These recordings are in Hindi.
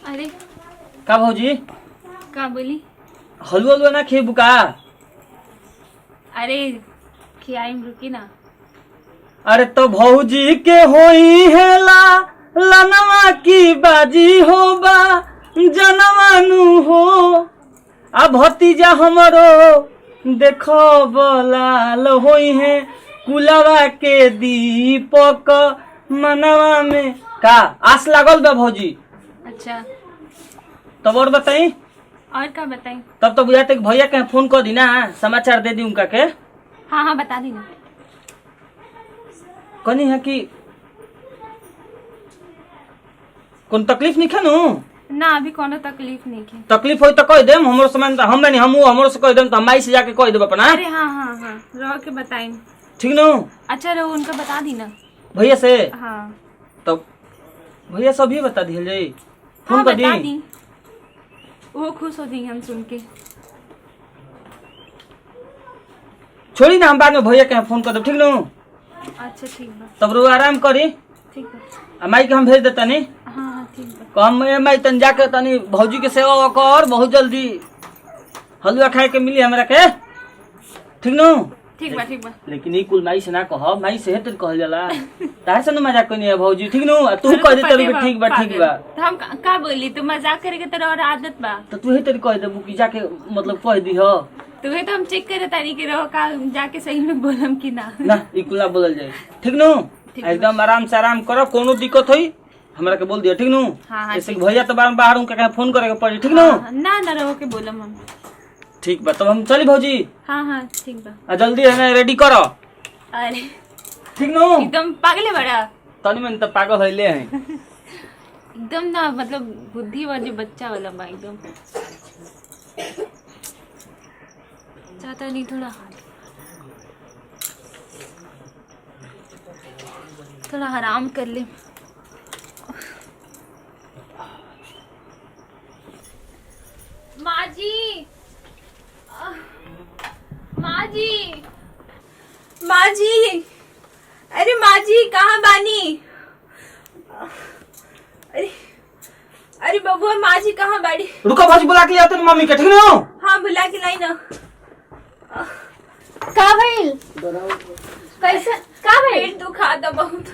अरे का भौजी का बोली? हलवा हलवा ना खेबू का? अरे खियाई रुकी ना। अरे तो भौजी के होई हेला लनवा की बाजी होबा जनवानु हो आ भतीजा हमरो देखो बलाल होई है कुलवा के दीपक मनवा में का आस लागल बा भौजी। अच्छा तब और बताई और क्या बताई? तब तो बुझाते भैया के फोन कर दी ना समाचार दे दी उनका के। हाँ हाँ बता दी ना। कनी है कि कौन तकलीफ नहीं खानू ना अभी कोनो तकलीफ नहीं की। तकलीफ हो तो कह देम हमरो सामान हम नहीं हमू हमरो से कह देम तो माई से जाके कह देब अपना। अरे हाँ हाँ हाँ रह के बताई। ठीक नो? अच्छा रहो उनका बता दी ना भैया से। हाँ तब भैया सभी बता दिए जाई फोन हाँ कर बता दी। दी वो खुश हो दी हम सुन के। छोड़ी ना हम बाद में भैया के फोन कर देब। ठीक नो? अच्छा ठीक बा। तब रो आराम करी ठीक बा। माई के हम भेज देता नहीं हाँ हाँ ठीक बा। कम माई तन जाके तनी भौजी के सेवा कर बहुत जल्दी हलवा खाए के मिली हमरा के। ठीक नो? ठीक बा ठीक बा। लेकिन ई कुल माई से ना कह माई से हेतु कहल जाला तार से न मजाक करनी है भौजी। ठीक नो? तू कह दे तरू भी ठीक बा ठीक बा। तो हम का बोली तू मजाक करेके तेरा और आदत बा तो तू ही तरी कह देबू कि जाके मतलब कह दी हो तुम्हें तो हम चेक करे तारी के रहो का जाके सही में बोलम कि ना। ना ई कुला बोलल जाए। ठीक नो? एकदम आराम से आराम करो कोनो दिक्कत होई हमरा के बोल दियो। ठीक नो? हाँ हाँ ऐसे भैया तो बार बाहर उनका फोन करे के पड़ी। ठीक नो? ना ना रहो के बोलम हम। ठीक बा तब हम चली भौजी। हाँ हाँ ठीक बा। आ जल्दी है रेडी करो। अरे ठीक नो? एकदम पागल है बड़ा तनी मन तो पागल होइले हैं एकदम ना मतलब बुद्धि वाले बच्चा वाला बा एकदम। चाहता नहीं थोड़ा थोड़ा आराम कर ले। माँ जी माँ जी माँ जी। अरे माँ जी कहाँ बानी? अरे अरे बबुआ माँ जी कहाँ बाड़ी? रुको भौजी बुला के आते मम्मी के। ठीक नो? हाँ बुला के लाई ना। का भइल? कैसे का भइल? पेट दुखाता बहुत।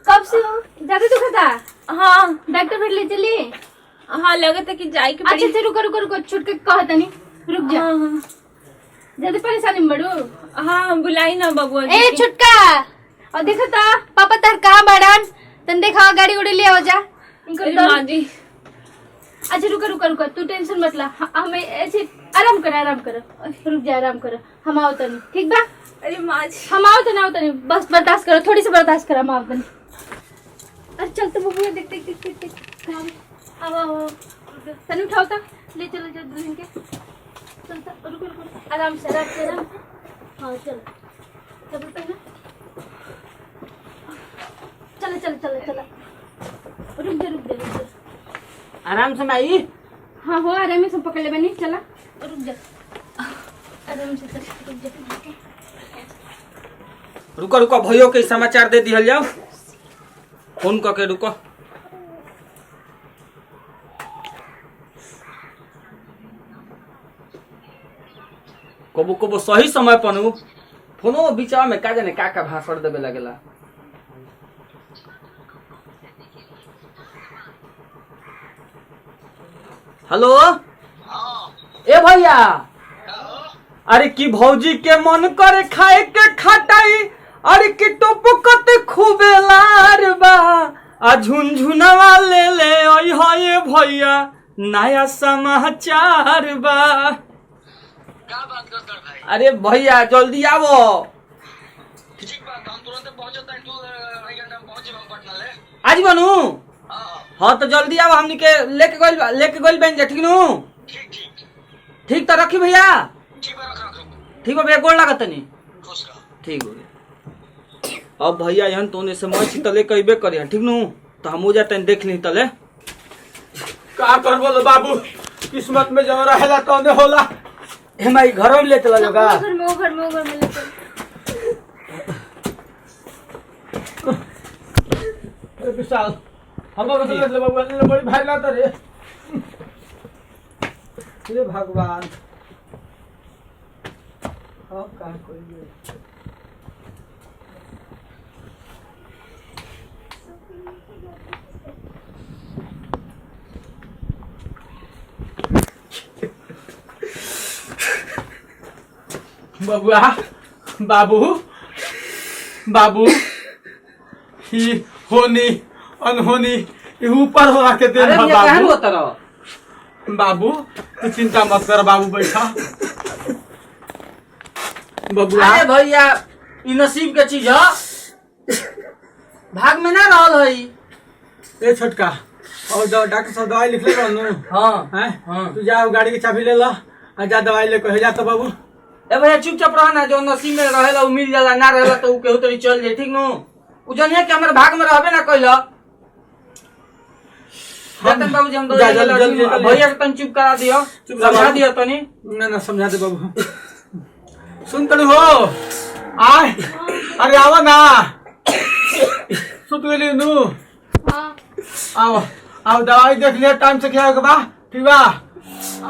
कब से हो? ज्यादा दुखता? हाँ डॉक्टर फिर ले चली? हाँ लगता है कि जाए के अच्छा अच्छा रुको रुको रुको छुट के कहा तनी रुक जा। हाँ हाँ ज्यादा परेशानी में बड़ू? हाँ बुलाई ना बबुआ जी ए के। छुटका और देखो ता पापा तार कहाँ बाड़न तन देखा गाड़ी उड़ी ले आओ जा इनको अरे तो। माँ जी अच्छा रुको रुको रुको तू टेंशन मत ला हमें ऐसे आराम कर रुक जा आराम कर हम आओ तनी ठीक बा? अरे माँ जी हम आओ तनी बस बर्दाश्त करो थोड़ी सी बर्दाश्त करो हम आओ तनी। अरे चल तो बबुआ देख देख देख देख देख आओ आओ आओ तनी उठाओ ता ले चलो जा दुल्हन के चल ता रुको रुको आराम से आराम। हाँ चल चल पहना चल चल चल चल रुक जा आराम से माई। हाँ हो आराम से पकड़ ले बनी चला रुक जा आराम से चल रुक जा। रुको रुको भैया के समाचार दे दिहल जाओ फोन करके। रुको कबो कबो सही समय पर फोनो बीचा में का जाने का भाषण देवे लगेला। हेलो ए भैया अरे की भौजी के मन करे खाए के खटाई अरे की टोपकत खूबे लार बा आ झुनझुनवा ले ले ओई होए भैया नया समाचार बा। क्या बात करता है भाई? अरे भैया जल्दी आवो। ठीक बात हम तुरंत पहुंच जाते हैं। तू 2 घंटा में पहुंचे हम पटना ले। आज बनू हाँ हाँ तो जल्दी आओ हमनी के लेके गइल बन जा। ठीक नु? ठीक ठीक ठीक तो रखी भैया। ठीक है रख ठीक बा भैया गोड़ लागत नहीं। खुश रहो। ठीक हो गया। अब भैया यहाँ तो से मछली तले कहबे करिए। ठीक नु? तो हम हो जाते देख ली तले का करबो बाबू किस्मत में जब रहेला तो होला। हमारी घर में ले चला जाओगा। घर में ले चल। विशाल हम बाबू ले बाबू ले बड़ी भाई लाता रे हे भगवान अब का करिए बबुआ बाबू बाबू ही होनी अनहोनी ये ऊपर हो के दे अरे ये कहन होता रहो बाबू तू चिंता मत कर बाबू बैठा बबुआ अरे भैया ई नसीब के चीज है भाग में ना रहल है ए छोटका और डॉक्टर साहब दवाई लिख ले रहनु हाँ हैं हाँ। तू जा गाड़ी की चाबी ले ला आ जा दवाई ले कहे जा तो बाबू ए भैया चुपचाप रहना जो नसीब में रहेला उ मिल जाला ना रहेला तो उ केहू तरी चल जाई ठीक नु उ जनिया के हमर भाग में रहबे ना कइला जतन बाबू जी हम दो जल्दी भैया के तन चुप करा दियो समझा दियो तनी ना समझा दे बाबू सुन तनी हो आय अरे आवा ना सुत गेली नु हाँ आओ आओ दवाई देख लिया टाइम से खिया के बा ठीक बा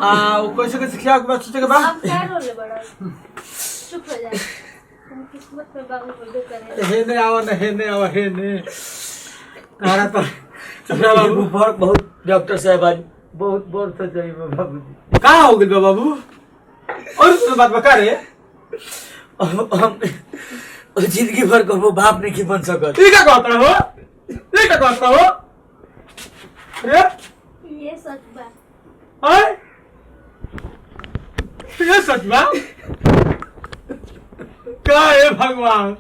आओ कैसे कैसे खिया के बा सोचे के बा अब क्या रोले बड़ा चुप हो जा तुम किस्मत में बाबू बोल करे हे ने आवा ना हे ने आवा हे ने तारा तो चुपरा बाबू बहुत डॉक्टर साहब आज बहुत बोर से जाई बाबू जी का हो गेल बा बाबू और सुन बात बका रे हम जिंदगी भर को वो बाप नहीं की बन सकत ई का कहता हो ई का कहता हो रे ये सच बा हाय ये सच बा का है भगवान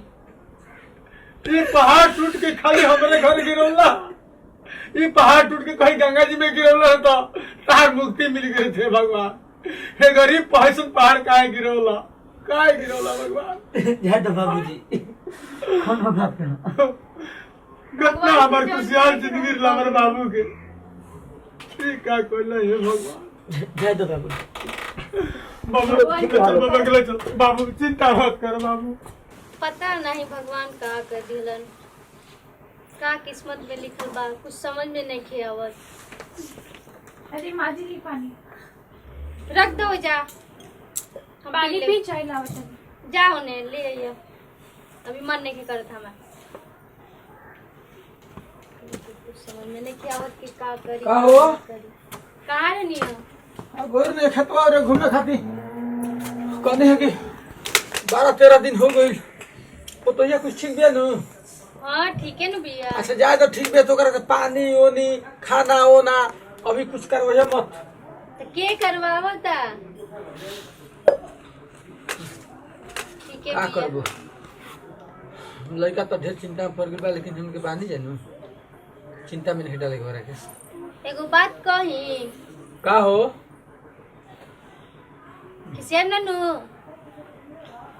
ये पहाड़ टूट के खाली हमारे घर गिरौला ये पहाड़ टूट के कहीं गंगा जी में गिरौला तो तार मुक्ति मिल गए थे भगवान हे गरीब पहाड़ पहाड़ काहे गिरौला भगवान जय तो बाबू जी कौन हो बाप का कितना हमार खुशियार जिंदगी हमारे बाबू के ठीक है कोई नहीं है भगवान जय तो बाबू बाबू बाबू चिंता मत कर बाबू पता नहीं भगवान का कर दिलन का किस्मत में लिखल बा कुछ समझ में नहीं खे आवत अरे माँ जी पानी रख दो जा हम पानी पी पी ले। चाय लाओ चल जा होने ले आइए अभी मन नहीं के करत हमें कुछ समझ में नहीं खे आवत कि का करी का हो? कहाँ है नहीं हो गोर ने खेतवा और घूमे खाती कहने है कि 12-13 दिन हो गई तो ये कुछ ठीक भी है ना हाँ ठीक है न भैया अच्छा जाए तो ठीक भी तो कर पानी ओनी खाना ओना अभी कुछ करवाइए मत तो के करवावता ठीक है का भैया करबो लड़का तो ढेर चिंता में पड़ गइल बा लेकिन हमके बानी जानू चिंता में नहीं डाले के बारे के एगो बात कही का हो किसी ननु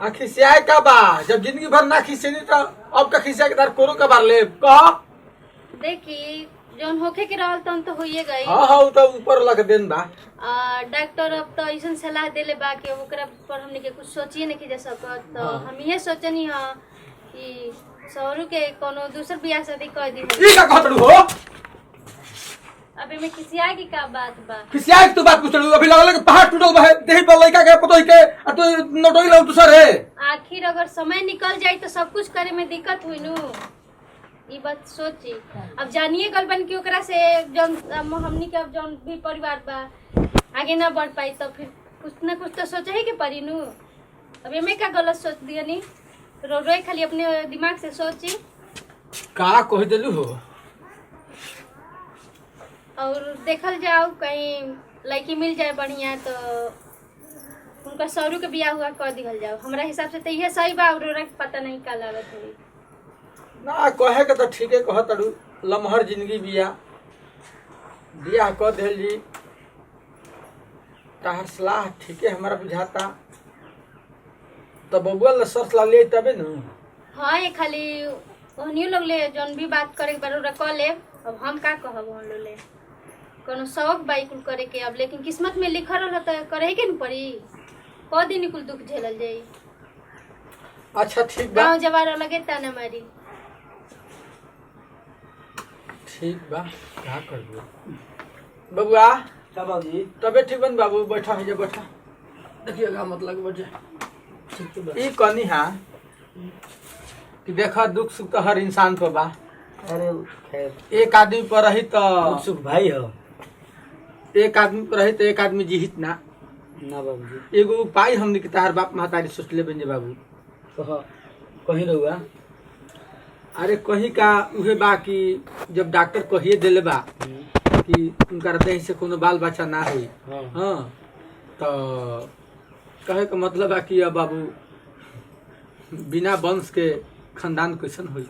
आखिर से आए का बा जब जिंदगी भर ना खिसे नहीं तो अब का खिसा के दार कोरो का बार ले कह देखी जौन होखे के रहल तन तो होइए गई हाँ हाँ तो ऊपर लग देन बा डॉक्टर अब तो ऐसा सलाह देले बा कि ओकरा पर हमने के कुछ सोचिए नहीं जा सकत तो हम ये सोचनी है कि सौरू के कोनो दूसर बियाह शादी कर दी ई का कहतड़ू हो अबे में किसिया की का बात बा खिसिया के तू बात पूछलू अभी लगल कि पहाड़ टूटल बा देही पर लड़का के पतोई के आ तू नटोई लो दूसर है आखिर अगर समय निकल जाए तो सब कुछ करे में दिक्कत हुई नु ये बात सोची अब जानिए गल बन की ओकरा से जौन हमनी के अब जौन भी परिवार बा आगे ना बढ़ पाई तो फिर कुछ ना कुछ तो सोचे ही के पड़ी नु अब एमे का गलत सोच दिया नी रोए खाली अपने दिमाग से सोची का कह देलू हो और देखल जाओ कहीं लड़की मिल जाए बढ़िया तो उनका सौरू के बियाह हुआ कर दिहल जाओ हमरा हिसाब से तो यह सही बा और पता नहीं का लागत है ना कहे के तो ठीके कहतड़ू लमहर जिंदगी बिया बियाह कर देल जी ताहर सलाह ठीके हमारा बुझाता तो बबुआ ला सर सलाह ले तबे न हाँ ये खाली ओहनियो लोग ले जौन भी बात करे के बारे ओकरा कह ले अब हम का कहब हम लोग ले कोनो शौक बाई कुल करे के अब लेकिन किस्मत में लिखल रहल तो करे के न पड़ी क दिन कुल दुख झेलल जाई अच्छा ठीक बा गाँव जवार लगे ताना मारी ठीक बा का करबो बबुआ का बाबूजी तबियत ठीक बन बाबू बैठा है, बैठा देखिएगा मतलब बैठे ठीक तो बा। ई कहनी है कि देखा दुख सुख तो हर इंसान पर बा। अरे खैर एक आदमी पर रही तो सुख भाई हो एक आदमी पर रही तो एक आदमी जीहित ना। ना बाबूजी एगो उपाय हमने के तार बाप महतारी सोच ले बन बाबू। कहीं रहुआ अरे कहीं का उहे बा कि जब डॉक्टर कहिए दिले बा कि उनका देह से कोनो बाल बच्चा ना है, हाँ तो कहे का मतलब है कि अब बाबू बिना वंश के खानदान कैसन हुई।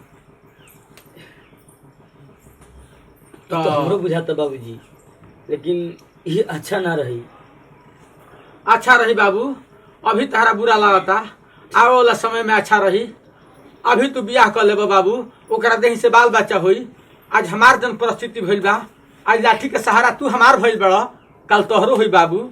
तो हमरो बुझाता बाबूजी, लेकिन ये अच्छा ना रही। अच्छा रही बाबू, अभी तारा बुरा लगता, आवे वाला समय में अच्छा रही। अभी तू बियाह कर लेबा बाबू, ओकरा देह से बाल बच्चा होई। आज हमार जन परिस्थिति भइल बा, आज लाठी के सहारा तू हमार भइल बड़ा, कल तोहरो हुई बाबू।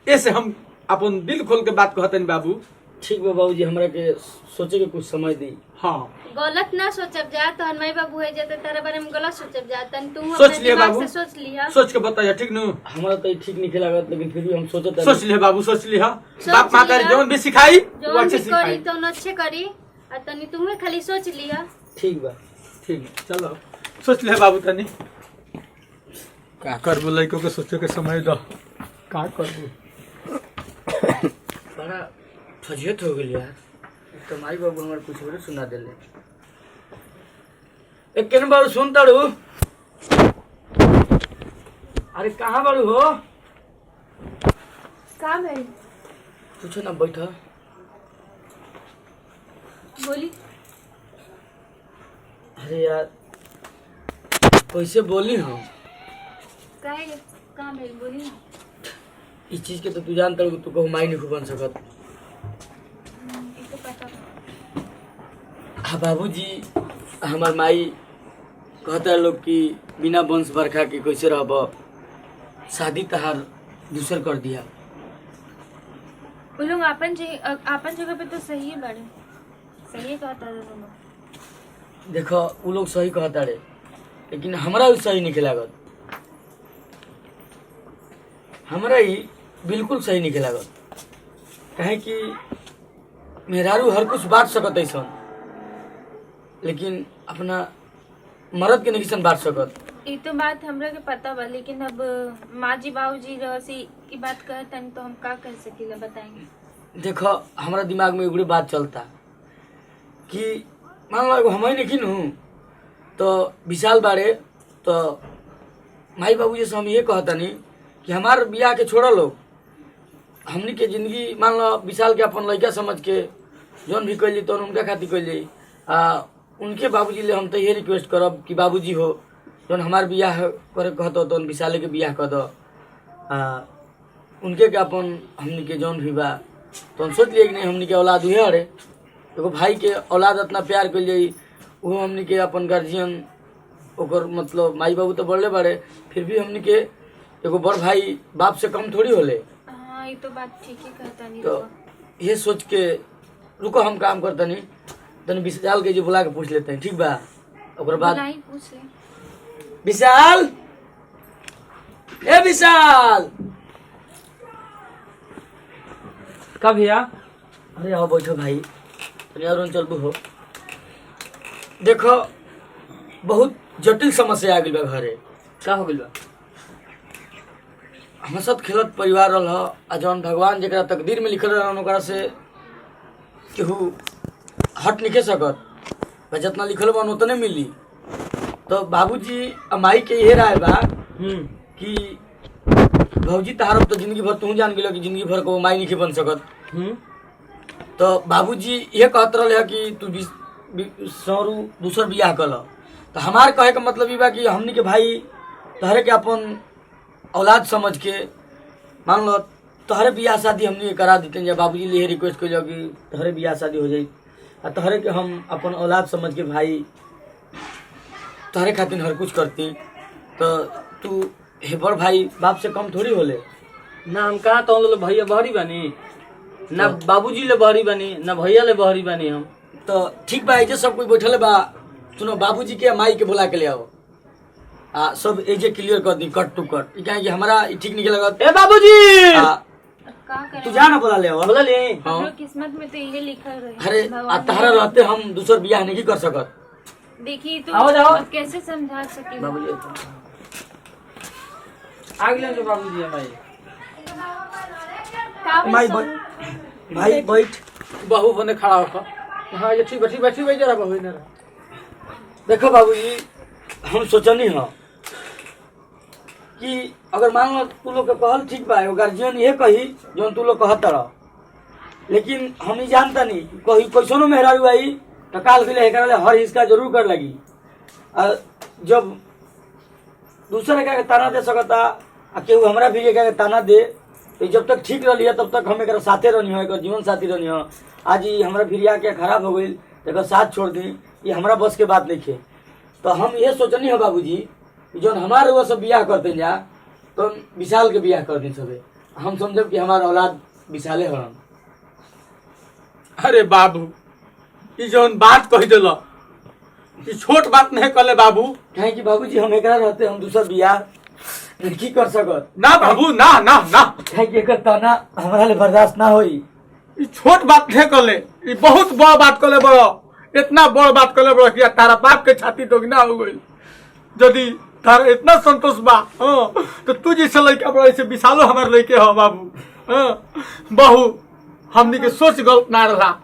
ऐसे हम अपन दिल खोल के बात कहतनी बाबू। ठीक बा बाबूजी, हमरा के सोचे के कुछ समय दी। हाँ गलत ना सोचब जा, तो माई बाबू है जाते तेरे बारे में गलत सोचब जा, तन तू सोच अपने लिया दिमाग बाबू, से सोच लिया। सोच के बताइए ठीक नु। हमरा तो ठीक नहीं लागत, लेकिन फिर भी हम सोचत सोच लिया बाबू, सोच लिया। सोच बाप माता लिया। जौन भी सिखाई जो वो अच्छे भी करी सिखाई। तो अच्छे करी, और तनी तुम्हें खाली सोच लिया। ठीक बा। ठीक है चलो सोच लिया बाबू तनी। का करबू लइको के सोचे के समय दो, का करबू। बड़ा फजियत हो गई यार, तो माई बाबू हमारे कुछ और सुना देले। एक केन बाबू सुन ताड़ू, अरे कहाँ बाड़ू हो? काम है पूछो ना, बैठा। बोली अरे यार कैसे बोली हम? काहे काम है, बोली ना। इस चीज के तो तू जानता हो, तू कहू माई नहीं बन सकत। ये तो पता बा। हाँ बाबूजी, हमार माई कहता लोग कि बिना वंश बरखा के कैसे रहब, शादी तहार दूसर कर दिया। वो लोग अपन जगह पे तो सही है बड़े, सही कहता है दोनों। देखो वो लोग सही कहता रे, लेकिन हमरा भी सही नहीं लागत। हमरा ही बिल्कुल सही नहीं लागत, कहे कि मेहरारू हर कुछ बात सकत ऐसन, लेकिन अपना मर्द के नहीं बात सकत। ये तो बात हमरा के पता बा, लेकिन अब माँ जी बाबू जी रहसी की बात कहतन तो हम का कर सकीला बताएंगे। देखो हमारा दिमाग में एगो बात चलता कि मान लो हम ही नहीं हूँ तो विशाल बारे, तो माई बाबू जी से हम ये कहता नहीं कि हमार बियाह के छोड़ा लोग हमनी के जिंदगी मान लो विशाल के अपन लड़का समझ के जौन भी कैली तो उनका खातिर कैली। उनके बाबूजी ले हम तो ये रिक्वेस्ट करब कि बाबूजी हो जौन हमार बियाह करे कहतो तो विशाले के बियाह कर दो। उनके के अपन हमनी के जौन भी बा तो हम सोच लिए कि नहीं हमनी के औलाद हुए अरे एगो भाई के औलाद इतना प्यार कर जाई, वो हमनी के अपन गार्जियन ओकर मतलब माई बाबू तो बड़े बड़े, फिर भी हमनी के एगो बड़ भाई बाप से कम थोड़ी होले। हाँ ये तो बात ठीक ही कहता नहीं। तो ये सोच के रुको हम काम करता नहीं, तनी विशाल के जो बुला के पूछ लेते हैं, ठीक बा? ओकर बाद बुलाई पूछ ले। विशाल, ए विशाल, का भैया? अरे आओ बैठो भाई, तनी चल हो। देखो बहुत जटिल समस्या आ गई बा घरे। का हो गइल बा? हम साथ खेलत परिवार रहा, आ जौन भगवान जरा तकदीर में लिखल रहा ओकरा से केहू हट नहीं सकत, जितना लिखल बा उतने मिली। तो बाबूजी आ माई के ये राय बा कि भौजी तहार तो जिंदगी भर तू जान गेलो कि जिंदगी भर को माई नहीं बन सकत। तो बाबूजी ये कहत रहे कि तू सौरू दूसर बियाह कर। तो हमार कहे का मतलब ये बा कि हमनी के भाई तहरे के अपन औलाद समझ के मान लो तहरे बियाह शादी हमनी करा देते हैं। बाबूजी ले रिक्वेस्ट कर कि तहरे बियाह शादी हो जाए, और तहरे के हम अपन औलाद समझ के भाई तहरे खातिर हर कुछ करती। तो तू हे बड़ भाई बाप से कम थोड़ी होले ना। हम कहा तो भैया बहरी बानी ना, बाबूजी ले बहरी बानी ना, भैया ले बहरी बानी हम। तो ठीक बा, ऐसे सब कोई बैठल बा। सुनो बाबूजी के माई के बुला के ले आओ, सब एजे क्लियर कर दी कट टू कट क्या कि हमारा ई ठीक नहीं लगा। ए बाबूजी का करें तू जा ना बोला ले बोला ले हमरो किस्मत में तो यही लिखा रहे। अरे तहरा रहते हम दूसर बियाह नहीं कर सकत। देखिए तो आओ जाओ। अब कैसे समझा सके बाबूजी आगले जो बाबूजी हमारे माई भाई बैठ बहू होने खड़ा होकर हाँ ये ठीक बैठी बैठी जरा बहू ने देखो बाबूजी हम सोचनी हो कि अगर मान लो तू लोग के कहल ठीक बा गार्जियन ये कही जो तू लोग कहत रह, लेकिन हम ही जानता नहीं कही कैसनो मेहरारू आई तो काल के लिए हर हिस्सा जरूर कर लगी। जब दूसरे का ताना दे सकता आ केहू हमरा भी के ताना दे तो जब तक ठीक रही तब तक हम एक साथे रहनी हो, एक जीवन साथी रहनी हो। आज ही हमारा भिरिया के खराब हो गई तो साथ छोड़ दी, ये हमारा बस के बात नहीं है। तो हम ये सोचनी हो बाबूजी जो हमारे वो सब बियाह करते जा तो विशाल के बियाह कर दी सबे। हम समझब कि हमारा औलाद विशाले हन। अरे बाबू ये जौन बात कह दिल ये छोट बात नहीं कहले बाबू। कहे कि बाबूजी हम एकरा रहते हम दूसरा बियाह नहीं कर सकत। ना बाबू ना ना ना कहे कि एकर ताना हमारा ले बर्दाश्त ना होई। ये छोट बात नहीं कहले, ये बहुत बड़ बात कहले बड़ो। इतना बड़ बात कहले बड़ो कि तारा बाप के छाती तो ना हो गई। यदि तारा इतना संतोष बा तो तू जैसे लड़का बड़ा ऐसे विशालो हमारे लड़के हो बाबू। बहू हमनी के सोच गलत ना रहा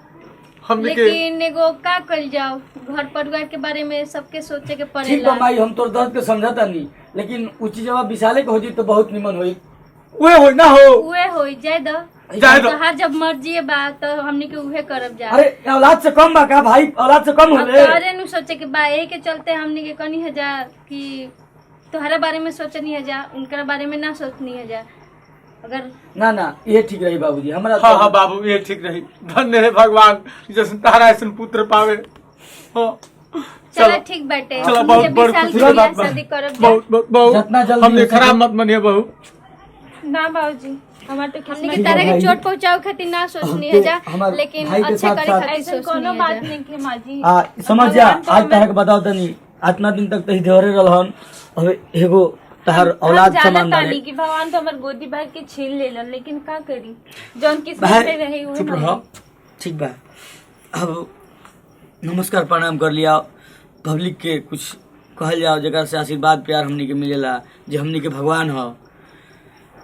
हमनी के। लेकिन एगो का कल जाओ घर परिवार के बारे में सबके सोचे के ठीक बा पड़ेला। माई हम तोर दर्द के समझता नहीं, लेकिन उ चीजवा विशाले के हो जी तो बहुत निमन होई। वे हो ना हो उहे होई जाए दो जाए दो। तोहार जब मर्जी है बा तो हमनी के उहे करब जा। अरे औलाद से कम बा का भाई? औलाद से कम अब होले? तोहरे नु सोचे के बा यही के चलते हमनी के कनी है जा कि तोहरा बारे में सोचनी है जा उनके बारे में ना सोचनी है जा। अगर ना ना ये ठीक रही बाबूजी हमारा। हाँ हाँ बाबू ये ठीक रही। धन्य है भगवान जैसे तारा ऐसे पुत्र पावे। हाँ चलो ठीक बाटे चलो, हमनी बहुत के बड़ विशाल खुशी के की बियाह बात बा। शादी करब जा। बहुत बहुत बहुत जितना जल्दी हमने हो सके। खराब मत मानिए बहू। ना बाबूजी हमार तो हमनी किस्मत के तारा के चोट पहुंचाओ खातिर ना सोचनी है जा, हमार लेकिन भाई के अच्छा साथ करे साथ- खातिर ऐसे सोचनी कोनो है बात जा। नहीं के माँ जी। समझ जा भगवान तो आज हमें- तहक बताओ तनी इतना दिन तक तो देवरे रहन अब एगो तहर औलाद हम समान जानत बारे। तानी कि भगवान तो हमार गोदी भर के छीन लेलन, लेकिन का करी जौन किस्मत भाई में रही हुए चुप रहो ठीक बा। अब नमस्कार प्रणाम कर लिया पब्लिक के कुछ कहल जाओ जगह से आशीर्वाद प्यार हमनी के मिलेला जे हमनी के भगवान हो।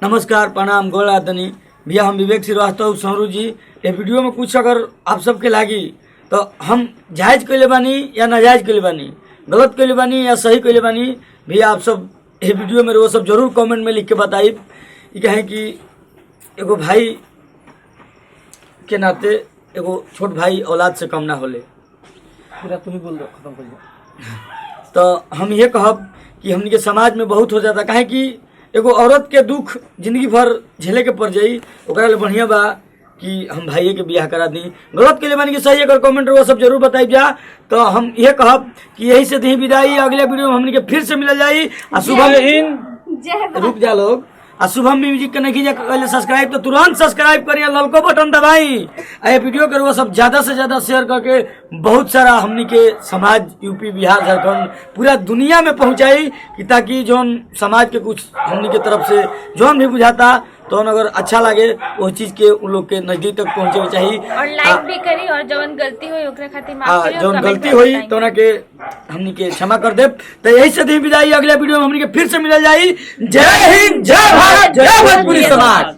नमस्कार प्रणाम गोला तनी भैया हम विवेक श्रीवास्तव सौरू जी। ये वीडियो में कुछ अगर आप सबके लागी तो हम जायज कैले बानी या नाजायज कैले बानी, गलत कैले बानी या सही कैले बानी, भैया आप सब ये वीडियो में वो सब जरूर कमेंट में लिख के बताइए। ये कहें कि एगो भाई के नाते एगो छोट भाई औलाद से कम ना होले। पूरा तू ही बोल दो खत्म कर दो। तो हम ये कहब कि हमनी के समाज में बहुत हो जाता काहे कि एगो औरत के दुख जिंदगी भर झेले के पड़ जाई, ओकरा ले बढ़िया बा कि हम भाइये के बियाह करा दी। गलत के लिए बानी कि सही अगर कमेंट वो सब जरूर बताई जा। तो हम ये कहब कि यही से दी विदाई, अगले वीडियो में हमनी के फिर से मिल जाई। आ सुबह जय रुक जा लोग आ शुभम म्यूजिक के नहीं पहले सब्सक्राइब तो तुरंत सब्सक्राइब करिए, ललको बटन दबाई। ये वीडियो के वो सब ज्यादा से ज्यादा शेयर करके बहुत सारा हमनी के समाज यूपी बिहार झारखंड पूरा दुनिया में पहुंचाई कि ताकि जोन समाज के कुछ हमनी के तरफ से जोन भी बुझाता तो अगर अच्छा लगे वो चीज के उन लोग के नजदीक तक पहुंचे चाहिए। और लाइक भी करी और जवन गलती हुई ओकरा खातिर माफ करी और जोन कमेंट गलती में हुई बताई। तो के हमनी के क्षमा कर दे। तो यही से दी विदाई, अगले वीडियो में हमनी के फिर से मिल जाई। जय हिंद, जय भारत, जय भोजपुरी समाज।